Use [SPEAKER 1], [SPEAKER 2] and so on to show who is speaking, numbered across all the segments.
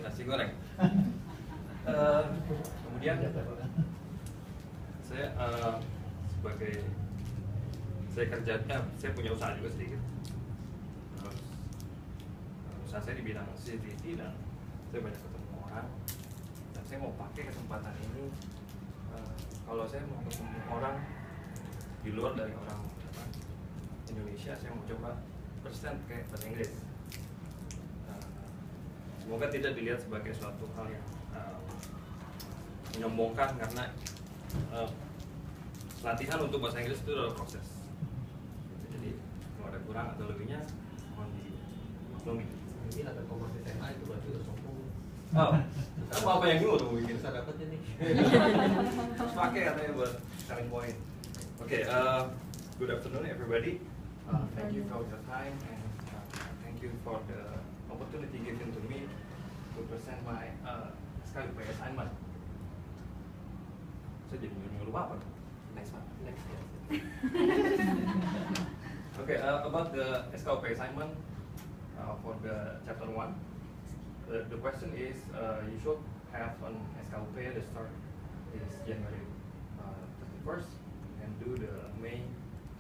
[SPEAKER 1] nasi goreng. Kemudian saya saya punya usaha juga sedikit. Terus usaha saya di bidang CCTV dan saya banyak ketemu orang. Dan saya mau pakai kesempatan ini, kalau saya mau ketemu orang di luar dari orang Indonesia, saya mau coba present kayak bahasa Inggris. Semoga tidak dilihat sebagai suatu hal yang menyombongkan, karena latihan untuk bahasa Inggris itu adalah proses. Jadi kalau ada kurang atau lebihnya mohon dimaklumi.
[SPEAKER 2] Ini ada kompetensi SMA itu berarti udah sombong.
[SPEAKER 1] Oh, kamu apa yang dulu tuh bikin?
[SPEAKER 2] Bisa dapatnya nih.
[SPEAKER 1] Harus pakai katanya buat selling point. Okay, good afternoon everybody. Thank you for your time and thank you for the opportunity given to me to present my SKUP assignment. Saya jadi nyuruh apa? Next one. Next. Okay, about the SKUP assignment for the chapter 1. The question is, you should have an SKUP. The start is January 31st and do the May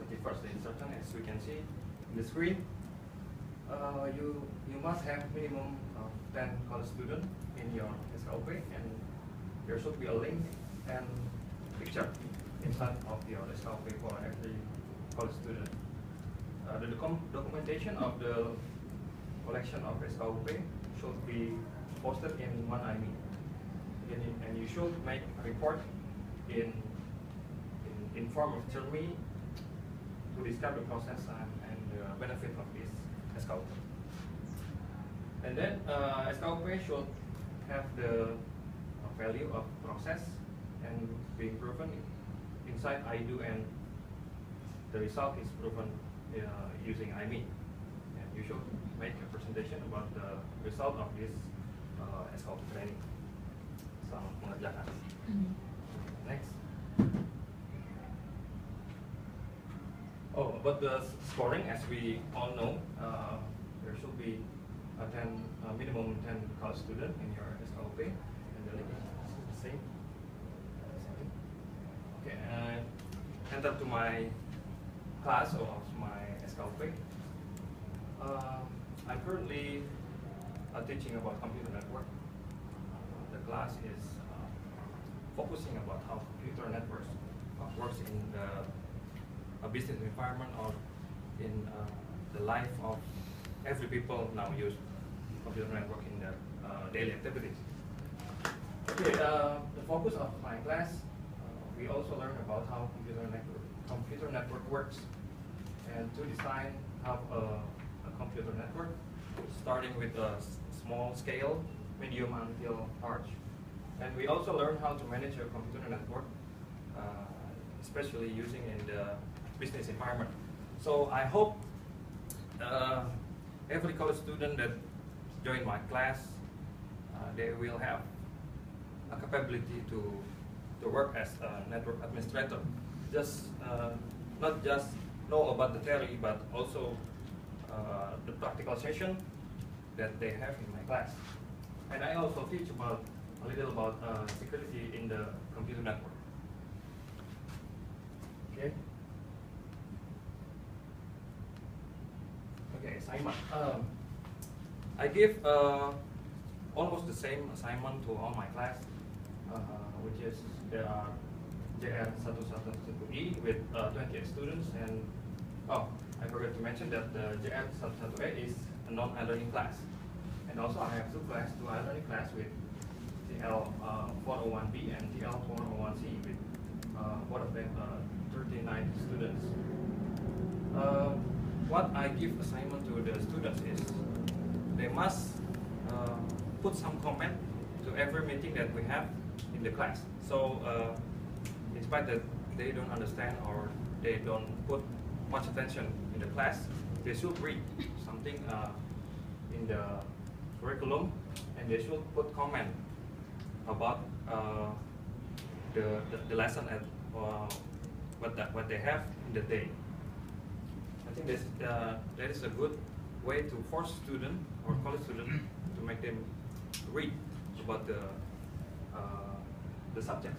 [SPEAKER 1] 31st. The instruction, as we can see in the screen. You must have minimum of 10 college students in your SKUP, and there should be a link and picture inside of your SKUP for every college student. The documentation of the collection of SKUP should be posted in one iMeet, and you should make a report in form of journey to describe the process and the benefit of this SKUP. And then SKUP should have the value of process and being proven inside IDO, and the result is proven using iMeet. And you should make a presentation about the result of this SKUP training. Selamat mengerjakan. Next. Oh, about the scoring, as we all know, there should be a minimum 10 college student in your SKUP, and the link is the same. Okay, enter to my class of my SKUP. I'm currently teaching about computer network. The class is focusing about how computer networks works in a business environment or in the life of every people now use computer network in their daily activities. Okay, the focus of my class, we also learn about how computer network works, and to design how a computer network, starting with a small scale, medium until large. And we also learn how to manage a computer network, especially using in the business environment. So I hope every college student that join my class, they will have a capability to work as a network administrator. Just not just know about the theory, but also the practical session that they have in my class. And I also teach a little about security in the computer network. Okay. Okay, assignment. I give almost the same assignment to all my class, which is there are JR11E with 28 students, and I forgot to mention that the JR11A is a non-e-learning class, and also I have two e-learning class with TL401B and TL401C with both of them 39 students. What I give assignment to the students is they must put some comment to every meeting that we have in the class. So in spite that they don't understand or they don't put much attention in the class, they should read something in the curriculum, and they should put comment about the lesson and what they have in the day. I think that is a good way to force student or college student to make them read about the subject.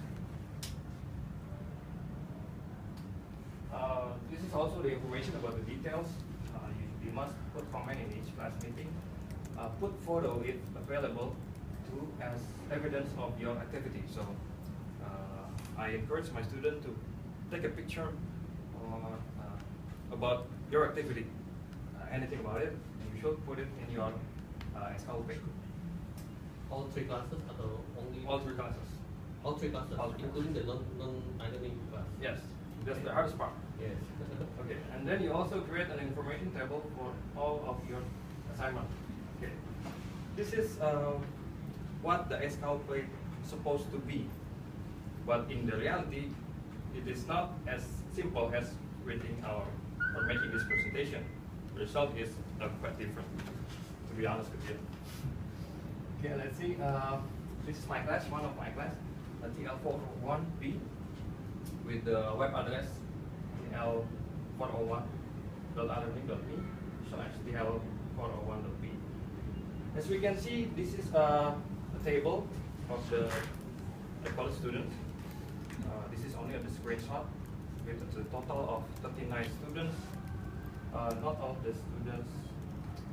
[SPEAKER 1] This is also the information about the details. You must put comment in each class meeting. Put photo if available to as evidence of your activity. So I encourage my student to take a picture or about your activity, anything about it. You should put it in your SKOP.
[SPEAKER 2] All three classes or only?
[SPEAKER 1] All three classes.
[SPEAKER 2] All three classes, including the non-academic class.
[SPEAKER 1] Yes, that's the hardest part.
[SPEAKER 2] Yes.
[SPEAKER 1] Okay, and then you also create an information table for all of your assignment. Okay, this is what the SKOP is supposed to be, but in the reality, it is not as simple as reading or making this presentation. The result is quite different, to be honest with you. Okay, let's see. This is my class, one of my class, TL401B, with the web address tl401.learning.me/tl401.b. As we can see, this is a table of the college students. This is only a screenshot with a total of 39 students. Not all the students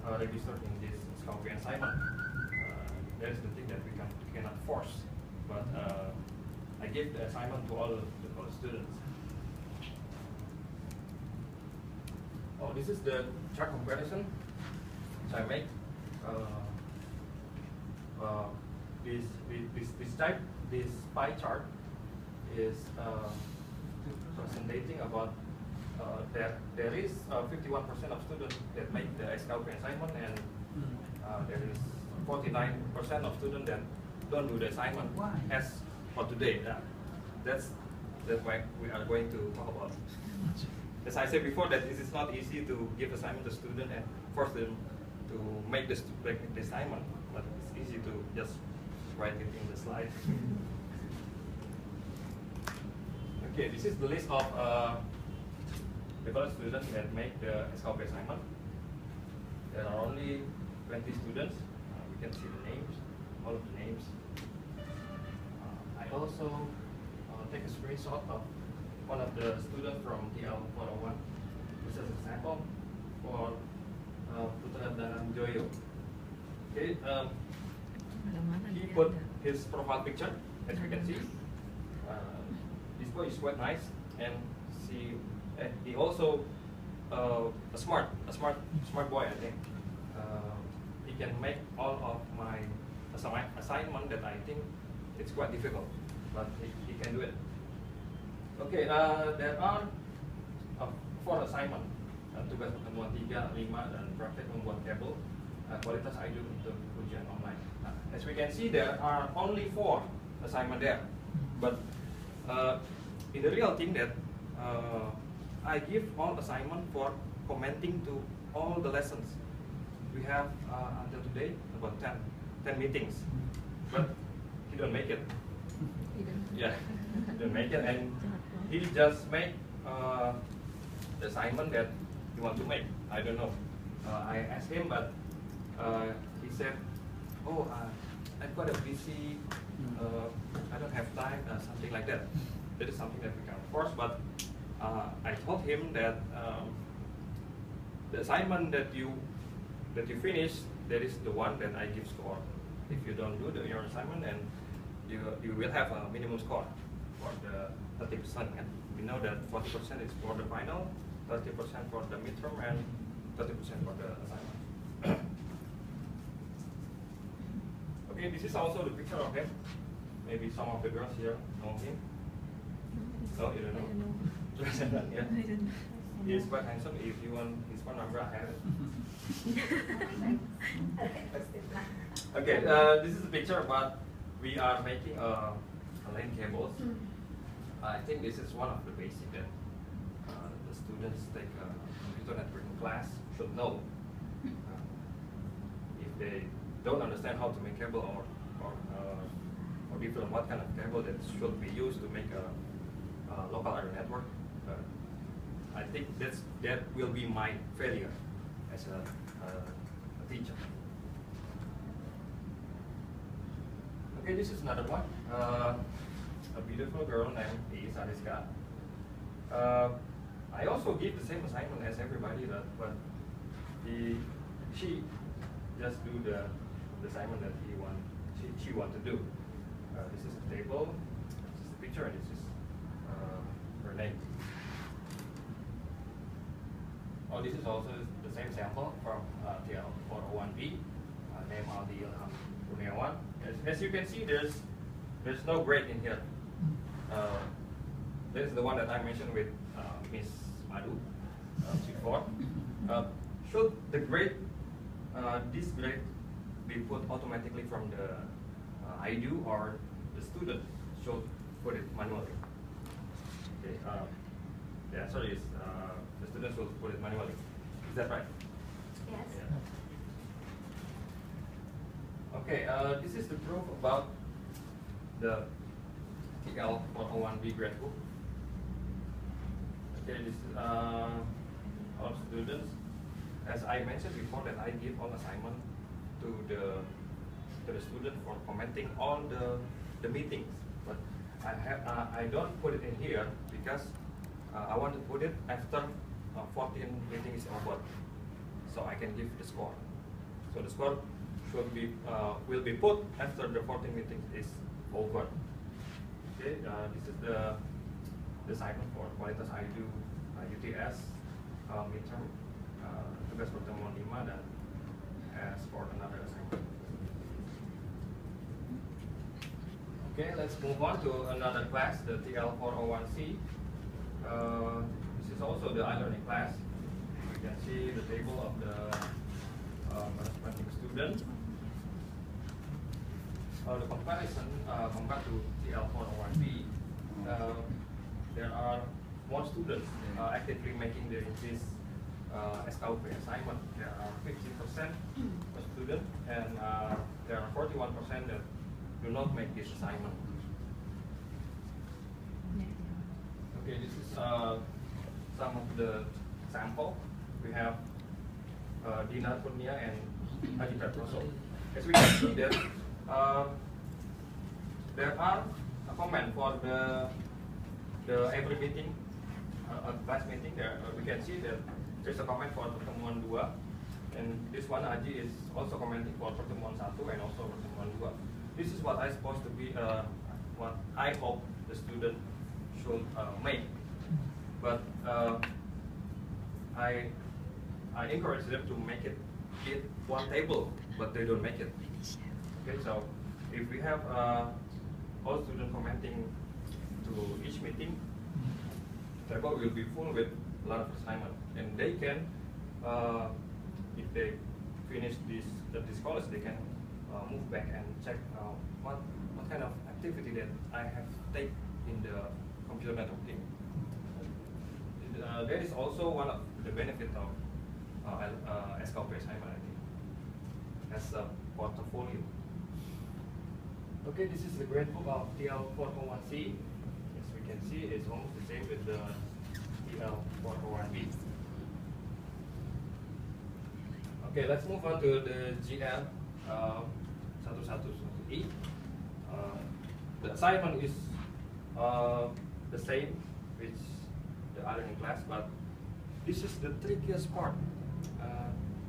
[SPEAKER 1] registered in this SKOP assignment. That is the thing that we cannot force, but I gave the assignment to all of the college students. Oh, this is the chart comparison which I make. This pie chart is presenting about there is 51% of students that make the SKOP assignment, and there is 49% of students that don't do the assignment.
[SPEAKER 3] Why?
[SPEAKER 1] As for today, that's why we are going to talk about. As I said before, that it is not easy to give assignment to student and force them to make the assignment, but it's easy to just write it in the slide. Okay, this is the list of the college students that make the SKOP assignment. There are only 20 students. We can see the names, all of the names. I also take a screenshot of one of the students from TL401. This is a sample for Putra dan Joyo. Okay, he put his profile picture, as you can see. This boy is quite nice, and he also a smart boy, I think. He can make all of my assignment that I think it's quite difficult, but he can do it. Okay, there are 4 assignment, tugas pertemuan 3, 5, dan praktek membuat kabel kualitas audio untuk ujian online. As we can see, there are only 4 assignment there, but in the real thing that I give all assignment for commenting to all the lessons. We have until today about 10 meetings, but he don't make it. Yeah, he don't make it, and he just make the assignment that he want to make. I don't know. I asked him, but he said, "Oh, I'm quite busy. I don't have time." Something like that. That is something that we can force. But I told him that the assignment that you finish, that is the one that I give score. If you don't do your assignment, then you will have a minimum score for the 30%. And we know that 40% is for the final, 30% for the midterm, and 30% for the assignment. Okay, this is also the picture of him. Maybe some of the girls here know him. No, you don't know. Yeah. He is quite handsome. If you want his phone number, I have it. Okay, this is a picture, but we are making a LAN cables. I think this is one of the basic that the students take a computer networking class should know. If they don't understand how to make cable or different what kind of cable that should be used to make a local area network, I think that will be my failure as a teacher. Okay, this is another one. A beautiful girl named Sariska. I also give the same assignment as everybody, but she just do the assignment that she want to do. This is the table, this is the picture, and this is her name. Oh, this is also the same sample from TL401B, name Aldi Ilham Kurniawan. As you can see, there's no grade in here. This is the one that I mentioned with Miss Madu before. Should the grade, this grade, be put automatically from the IDU, or the student should put it manually? Okay. The answer is the student should put it manually. Is that right?
[SPEAKER 3] Yes.
[SPEAKER 1] Yeah. Okay. This is the proof about the TL401B grade book. Okay, this is our students. As I mentioned before, that I give all assignment to the student for commenting on the meetings, but I don't put it in here because I want to put it after 14 meeting is over, so I can give the score. So the score should be will be put after the 14 meetings is over. Okay, this is the assignment for Kualitas IDU UTS midterm, tugas pertemuan 5 dan as for another assignment. Okay, let's move on to another class, the TL401C. This is also the iLearning class. You can see the table of the corresponding student. The comparison compared to TL401B, there are more students actively making the this SKUP assignment. There are 50% per student, and there are 41% that do not make this assignment. Okay, this is some of the sample. We have Dinar Kurnia and Adi Petroso. As we can see that there are a comment for the every meeting, class meeting. There we can see that there's a comment for pertemuan 2, and this one Aji is also commenting for pertemuan 1 and also pertemuan 2. This is what I supposed to be what I hope the student should make, but I encourage them to make it one table, but they don't make it. Okay, so if we have all students commenting to each meeting, the table will be full with a lot of assignment, and they can, if they finish this course, they can move back and check what kind of activity that I have taken in the computer networking. That is also one of the benefits of SKP assignment, I think, as a portfolio. Okay, this is the gradebook of TL401C. As we can see, it's almost the same with the TL401B. Okay, let's move on to the GL 111E. The assignment is the same with the iLearning class, but this is the trickiest part.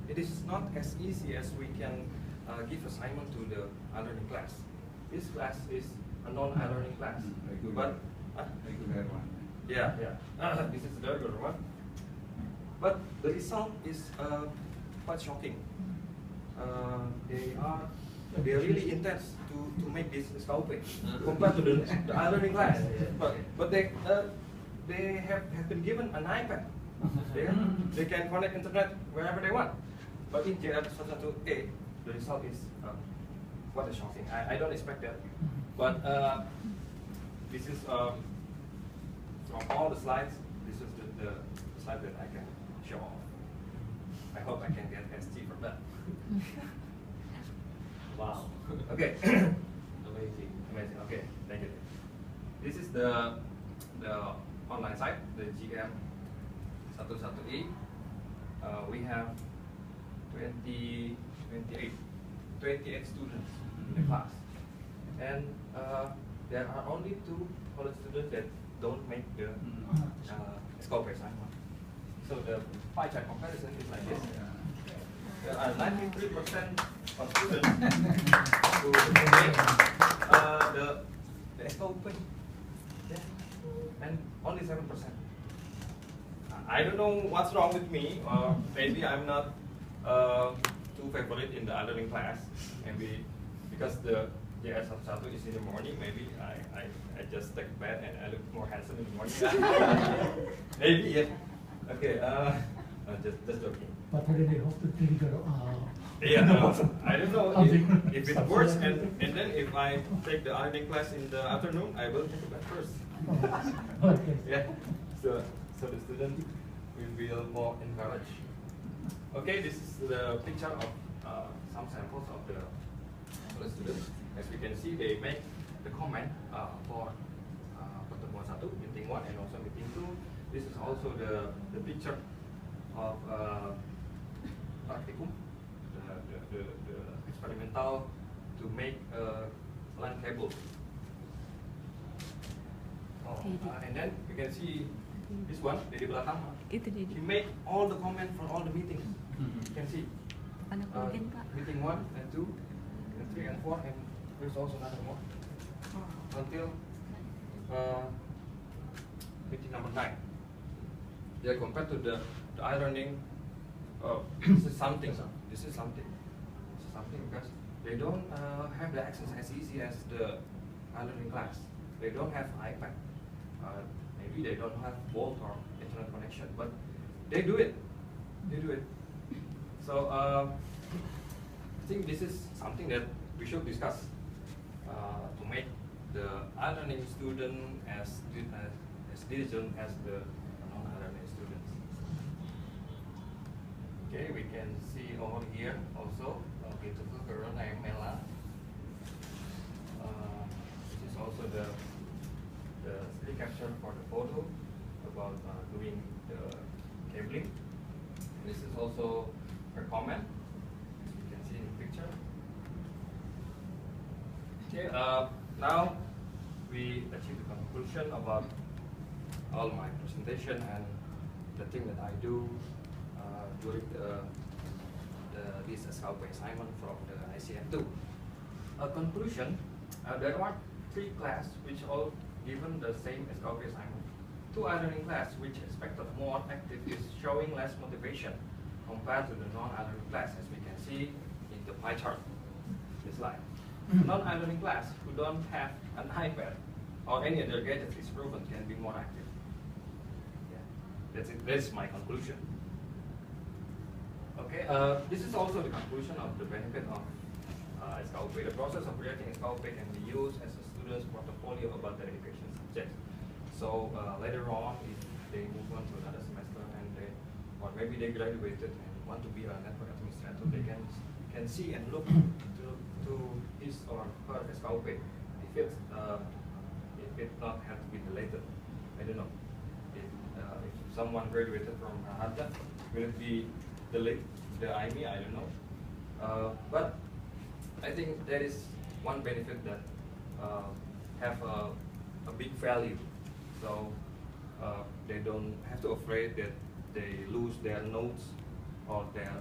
[SPEAKER 1] It is not as easy as we can give assignment to the iLearning class. This class is a non-iLearning class, but yeah, this is the regular one. But the result is quite shocking. They are really intense to make this SKP compared to the iLearning class. But they have been given an iPad. They can connect internet wherever they want. But in JL11A, the result is quite shocking. I don't expect that. But this is from all the slides. This is the slide that I can show off. I hope I can get SG for that. Wow. Okay. Amazing. Okay. Thank you. This is the online site, the GM11E. We have 28 students in the class, and there are only 2 college students that don't make the SKP assignment. So the pie chart comparison is like this. There are 93% of students who make the SKP, and only 7%. I don't know what's wrong with me, or maybe I'm not too favorite in the learning class. Maybe because the JS1 is in the morning, maybe I just take a bath and I look more handsome in the morning. Maybe, yeah. Okay, just joking.
[SPEAKER 3] But really they hope to trigger
[SPEAKER 1] yeah, I don't know if it works, and then if I take the learning class in the afternoon, I will take a bath first.
[SPEAKER 3] Okay.
[SPEAKER 1] Yeah, so the student will feel more encouraged. Okay, this is the picture of some samples of the students. As we can see, they make the comment for pertemuan 1, meeting 1, and also meeting 2. This is also the picture of practicum, the experimental to make LAN cable. And then you can see this one, Dedi belakang. He made all the comments from all the meetings. You can see meeting 1 and 2 and 3 and 4, and there's also another one until meeting number 9. Yeah, compared to the iReading, this is something. This is something because they don't have the access as easy as the iReading class. They don't have iPad. Maybe they don't have Volt or internet connection, but they do it. They do it. So I think this is something that we should discuss to make the iReading student as diligent as the non-iReading students. Okay, we can see over here also beautiful girl named Mela. This is also the screen capture for the photo about doing the cabling. This is also her comment, as you can see in the picture. Okay, now we achieve the conclusion about all my presentation and the thing that I do during this SKP assignment from the iCM2. A conclusion, there are 3 classes which all given the same SKP assignment. 2 iReading class which expected more active is showing less motivation compared to the non-iReading class, as we can see in the pie chart, this slide. Non-iReading class who don't have an iPad or any other gadget is proven can be more active. Yeah, that's it. That's my conclusion. Okay, this is also the conclusion of the benefit of SKP. The process of creating SKP can be used as a student's portfolio about their education subjects. So later on, if they move on to another semester and or maybe they graduated and want to be a network administrator, they can see and look to his or her SKP. If it not had to be deleted, I don't know. If someone graduated from Harvard, will it be delete the IME? I don't know. But I think there is one benefit that have a big value. So they don't have to afraid that they lose their notes or their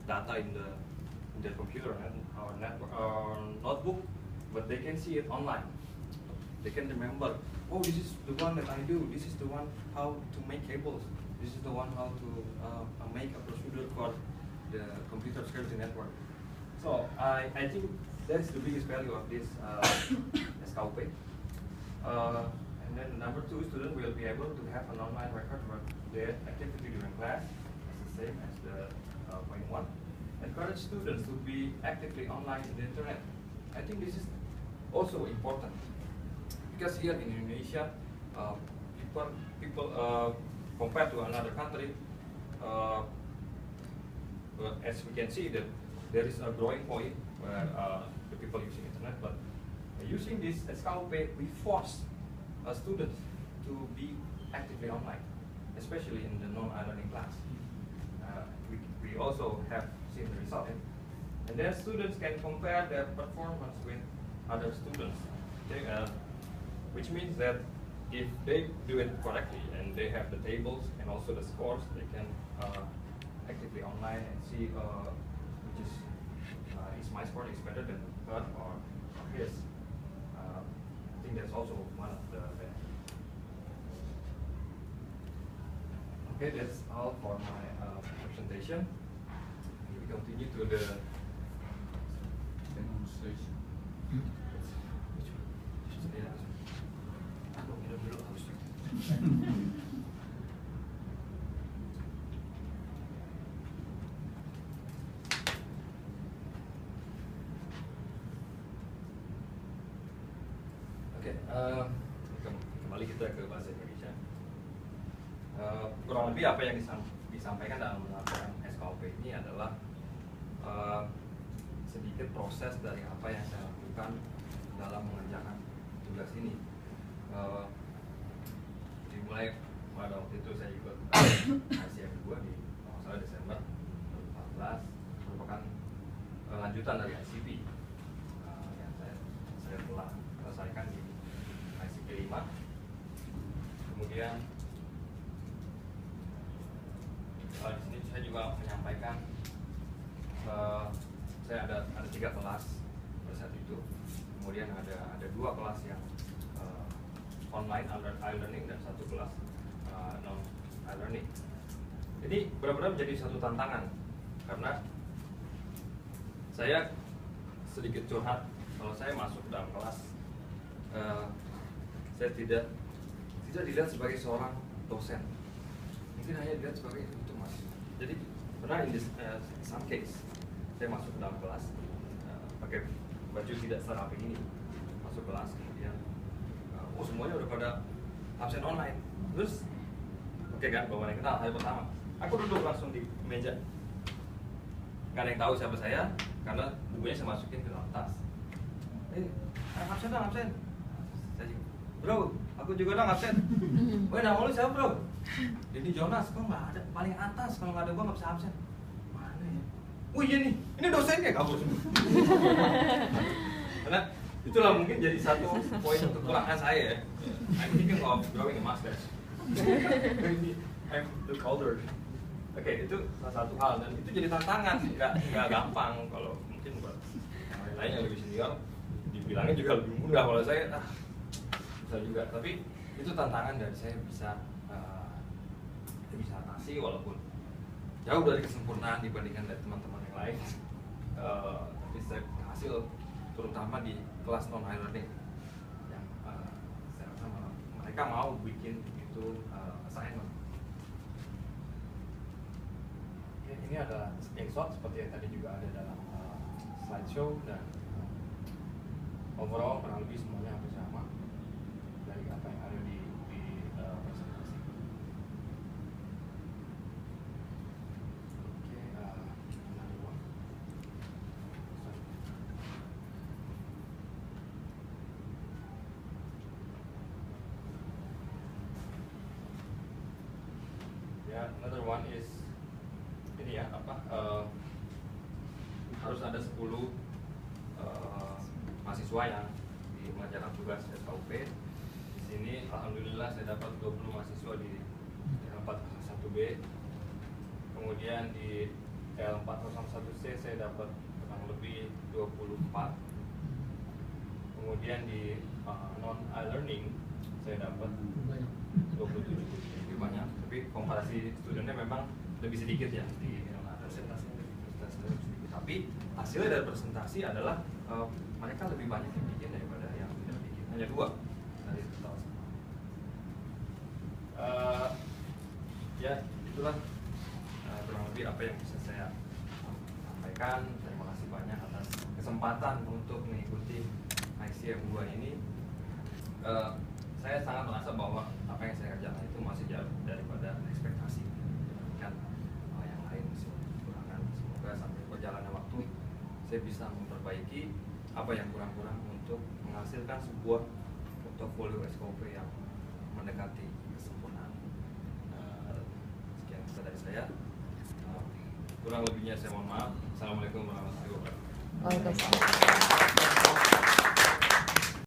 [SPEAKER 1] data in their computer or network or notebook, but they can see it online. They can remember, oh, this is the one that I do. This is the one how to make cables. This is the one how to make a procedure for the computer security network. So I think that's the biggest value of this SKP. And then number 2, students will be able to have an online record for their activity during class, as the same as the point 1. Encourage students to be actively online in the internet. I think this is also important because here in Indonesia, people compared to another country, as we can see that there is a growing point where the people using internet, but using this SKP, we force students to be actively online, especially in the non-iReading class. We also have seen the result, and then students can compare their performance with other students. Okay, which means that if they do it correctly and they have the tables and also the scores, they can actively online and see which is my score is better than her or his. I think that's also one of the benefits. Okay, that's all for my presentation. We continue to the
[SPEAKER 4] demonstration.
[SPEAKER 1] Aku minum dulu haus. Oke, kembali kita ke bahasa Indonesia. Kurang lebih apa yang disampaikan dalam laporan SKOP ini adalah sedikit proses dari apa yang saya lakukan dalam mengerjakan tugas ini. Dimulai pada waktu itu saya ikut iCM2 di Desember 2014, merupakan lanjutan dari ICP yang saya telah selesaikan di ICP 5. Kemudian di sini saya juga menyampaikan saya ada 3 kelas pada saat itu. Kemudian ada 2 kelas yang online e-learning dan 1 kelas non e-learning. Jadi benar-benar menjadi satu tantangan karena saya sedikit curhat kalau saya masuk dalam kelas saya tidak dilihat sebagai seorang dosen, mungkin hanya dilihat sebagai itu mas. Jadi pernah in some case saya masuk dalam kelas pakai baju tidak serapi ini, masuk kelas kemudian semuanya udah pada absen online, terus oke kan, bawa yang kenal hari pertama aku duduk langsung di meja, nggak ada yang tahu siapa saya karena bukunya saya masukin ke dalam tas. Absen dong, absen. Saya juga, bro, aku juga dong absen. Woi, nama lu siapa bro? Dendy Jonas. Kok nggak ada paling atas, kalau nggak ada gua nggak bisa absen. Mana ya? Oh iya nih, ini dosennya kabur semua. Karena itulah mungkin jadi satu poin kekurangan saya ya. I'm thinking of growing a mustache. Maybe I'm look older. Oke, itu salah satu hal dan itu jadi tantangan, nggak gampang kalau mungkin buat yang lain yang lebih senior dibilangnya juga lebih mudah. Kalau saya bisa juga, tapi itu tantangan dan saya bisa atasi walaupun jauh dari kesempurnaan dibandingkan dari teman-teman yang lain. Tapi saya berhasil terutama di kelas non e-learning yang saya rasa mereka mau bikin itu assignment.
[SPEAKER 5] Oke, ini adalah screenshot seperti yang tadi juga ada dalam slideshow dan overall kurang lebih semuanya hampir sama dari apa yang ada di presentasi. Oke, another one. Ya, another one is ini ya harus ada 10 mahasiswa yang mengerjakan tugas SKUP. Di sini alhamdulillah saya dapat 20 mahasiswa di L401B. Kemudian di L401C saya dapat kurang lebih 24. Kemudian di non e-learning saya dapat 27, lebih banyak. Tapi komparasi studentnya memang lebih sedikit ya di presentasi lebih sedikit. Tapi hasilnya dari presentasi adalah mereka lebih banyak yang bikin daripada yang tidak bikin. Hanya 2 dari total. Ya itulah kurang lebih apa yang bisa saya sampaikan. Terima kasih banyak atas kesempatan untuk mengikuti iCM2 ini. Saya sangat merasa bahwa apa yang saya kerjakan itu masih jauh daripada ekspektasi. Kan yang lain masih kekurangan. Semoga sampai perjalanan waktu saya bisa memperbaiki apa yang kurang-kurang untuk menghasilkan sebuah portofolio SKOP yang mendekati kesempurnaan. Sekian dari saya. Kurang lebihnya saya mohon maaf. Assalamualaikum warahmatullahi wabarakatuh.
[SPEAKER 6] Waalaikumsalam.